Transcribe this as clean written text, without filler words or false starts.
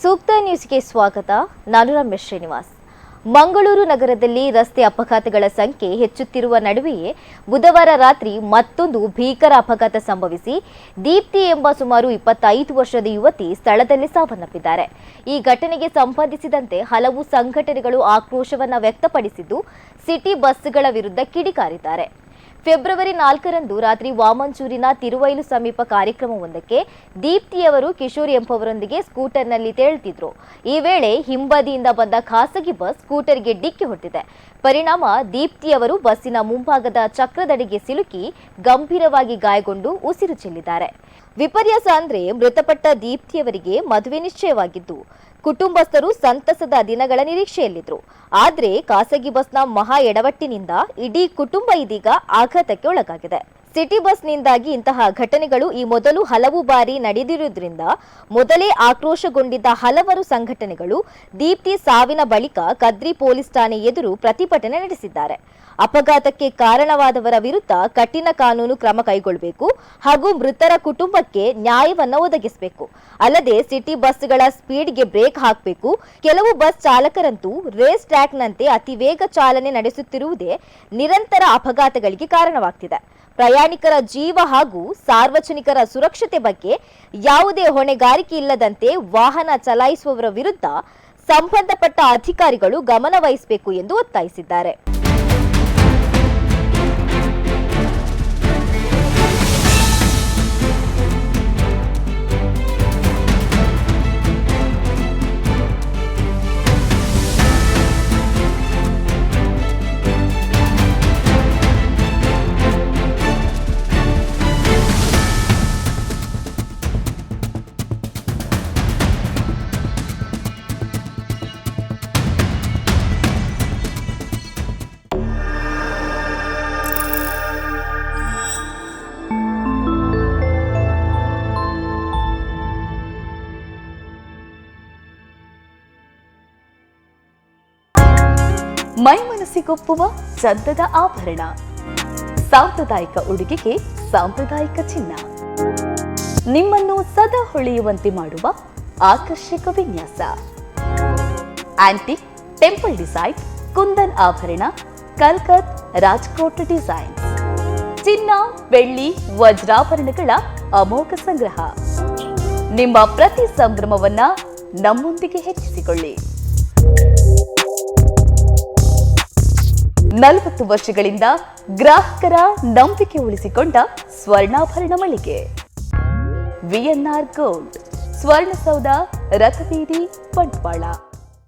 ಸೂಕ್ತ ನ್ಯೂಸ್ಗೆ ಸ್ವಾಗತ. ನಾನು ರಮೇಶ್ ಶ್ರೀನಿವಾಸ್. ಮಂಗಳೂರು ನಗರದಲ್ಲಿ ರಸ್ತೆ ಅಪಘಾತಗಳ ಸಂಖ್ಯೆ ಹೆಚ್ಚುತ್ತಿರುವ ನಡುವೆಯೇ ಬುಧವಾರ ರಾತ್ರಿ ಮತ್ತೊಂದು ಭೀಕರ ಅಪಘಾತ ಸಂಭವಿಸಿ ದೀಪ್ತಿ ಎಂಬ ಸುಮಾರು 25 ವರ್ಷದ ಯುವತಿ ಸ್ಥಳದಲ್ಲಿ ಸಾವನ್ನಪ್ಪಿದ್ದಾರೆ. ಈ ಘಟನೆಗೆ ಸಂಬಂಧಿಸಿದಂತೆ ಹಲವು ಸಂಘಟನೆಗಳು ಆಕ್ರೋಶವನ್ನು ವ್ಯಕ್ತಪಡಿಸಿದ್ದು ಸಿಟಿ ಬಸ್ಗಳ ವಿರುದ್ಧ ಕಿಡಿಕಾರಿದ್ದಾರೆ. ಫೆಬ್ರವರಿ 4ರಂದು ರಾತ್ರಿ ವಾಮಂಚೂರಿನ ತಿರುವೈಲು ಸಮೀಪ ಕಾರ್ಯಕ್ರಮವೊಂದಕ್ಕೆ ದೀಪ್ತಿಯವರು ಕಿಶೋರ್ ಎಂಬವರೊಂದಿಗೆ ಸ್ಕೂಟರ್ನಲ್ಲಿ ತೆರಳುತ್ತಿದ್ರು. ಈ ವೇಳೆ ಹಿಂಬದಿಯಿಂದ ಬಂದ ಖಾಸಗಿ ಬಸ್ ಸ್ಕೂಟರ್ಗೆ ಡಿಕ್ಕಿ ಹೊಡೆದಿದೆ. ಪರಿಣಾಮ ದೀಪ್ತಿಯವರು ಬಸ್ಸಿನ ಮುಂಭಾಗದ ಚಕ್ರದಡಿಗೆ ಸಿಲುಕಿ ಗಂಭೀರವಾಗಿ ಗಾಯಗೊಂಡು ಉಸಿರು ಚೆಲ್ಲಿದ್ದಾರೆ. ವಿಪರ್ಯಾಸ ಅಂದ್ರೆ ಮೃತಪಟ್ಟ ದೀಪ್ತಿಯವರಿಗೆ ಮದುವೆ ನಿಶ್ಚಯವಾಗಿದ್ದು ಕುಟುಂಬಸ್ಥರು ಸಂತಸದ ದಿನಗಳ ನಿರೀಕ್ಷೆಯಲ್ಲಿದ್ರು. ಆದ್ರೆ ಖಾಸಗಿ ಬಸ್ನ ಮಹಾ ಎಡವಟ್ಟಿನಿಂದ ಇಡೀ ಕುಟುಂಬ ಇದೀಗ ಆಘಾತಕ್ಕೆ ಒಳಗಾಗಿದೆ. ಸಿಟಿ ಬಸ್ನಿಂದಾಗಿ ಇಂತಹ ಘಟನೆಗಳು ಈ ಮೊದಲು ಹಲವು ಬಾರಿ ನಡೆದಿರುವುದರಿಂದ ಮೊದಲೇ ಆಕ್ರೋಶಗೊಂಡಿದ್ದ ಹಲವರು ಸಂಘಟನೆಗಳು ದೀಪ್ತಿ ಸಾವಿನ ಬಳಿಕ ಕದ್ರಿ ಪೊಲೀಸ್ ಠಾಣೆ ಎದುರು ಪ್ರತಿಭಟನೆ ನಡೆಸಿದ್ದಾರೆ. ಅಪಘಾತಕ್ಕೆ ಕಾರಣವಾದವರ ವಿರುದ್ಧ ಕಠಿಣ ಕಾನೂನು ಕ್ರಮ ಕೈಗೊಳ್ಳಬೇಕು ಹಾಗೂ ಮೃತರ ಕುಟುಂಬಕ್ಕೆ ನ್ಯಾಯವನ್ನು ಒದಗಿಸಬೇಕು. ಅಲ್ಲದೆ ಸಿಟಿ ಬಸ್ಗಳ ಸ್ಪೀಡ್ಗೆ ಬ್ರೇಕ್ ಹಾಕಬೇಕು. ಕೆಲವು ಬಸ್ ಚಾಲಕರಂತೂ ರೇಸ್ ಟ್ರ್ಯಾಕ್ನಂತೆ ಅತಿ ವೇಗ ಚಾಲನೆ ನಡೆಸುತ್ತಿರುವುದೇ ನಿರಂತರ ಅಪಘಾತಗಳಿಗೆ ಕಾರಣವಾಗ್ತಿದೆ. ಪ್ರಯಾಣಿಕರ ಜೀವ ಹಾಗೂ ಸಾರ್ವಜನಿಕರ ಸುರಕ್ಷತೆ ಬಗ್ಗೆ ಯಾವುದೇ ಹೊಣೆಗಾರಿಕೆ ಇಲ್ಲದಂತೆ ವಾಹನ ಚಲಾಯಿಸುವವರ ವಿರುದ್ಧ ಸಂಬಂಧಪಟ್ಟ ಅಧಿಕಾರಿಗಳು ಗಮನ ವಹಿಸಬೇಕು ಎಂದು ಒತ್ತಾಯಿಸಿದ್ದಾರೆ. ಮೈ ಮನಸ್ಸಿಗೊಪ್ಪುವ ಚಂದದ ಆಭರಣ, ಸಾಂಪ್ರದಾಯಿಕ ಉಡುಗೆಗೆ ಸಾಂಪ್ರದಾಯಿಕ ಚಿನ್ನ, ನಿಮ್ಮನ್ನು ಸದಾ ಹೊಳೆಯುವಂತೆ ಮಾಡುವ ಆಕರ್ಷಕ ವಿನ್ಯಾಸ, ಆಂಟಿಕ್ ಟೆಂಪಲ್ ಡಿಸೈನ್, ಕುಂದನ್ ಆಭರಣ, ಕಲ್ಕತ್ ರಾಜ್ಕೋಟ್ ಡಿಸೈನ್, ಚಿನ್ನ ಬೆಳ್ಳಿ ವಜ್ರಾಭರಣಗಳ ಅಮೋಘ ಸಂಗ್ರಹ. ನಿಮ್ಮ ಪ್ರತಿ ಸಂಭ್ರಮವನ್ನ ನಮ್ಮೊಂದಿಗೆ ಹೆಚ್ಚಿಸಿಕೊಳ್ಳಿ. 40 ವರ್ಷಗಳಿಂದ ಗ್ರಾಹಕರ ನಂಬಿಕೆ ಉಳಿಸಿಕೊಂಡ ಸ್ವರ್ಣಾಭರಣ ಮಳಿಗೆ ವಿಎನ್ಆರ್ ಗೋಲ್ಡ್, ಸ್ವರ್ಣಸೌಧ, ರಥಬೀದಿ, ಬಂಟ್ವಾಳ.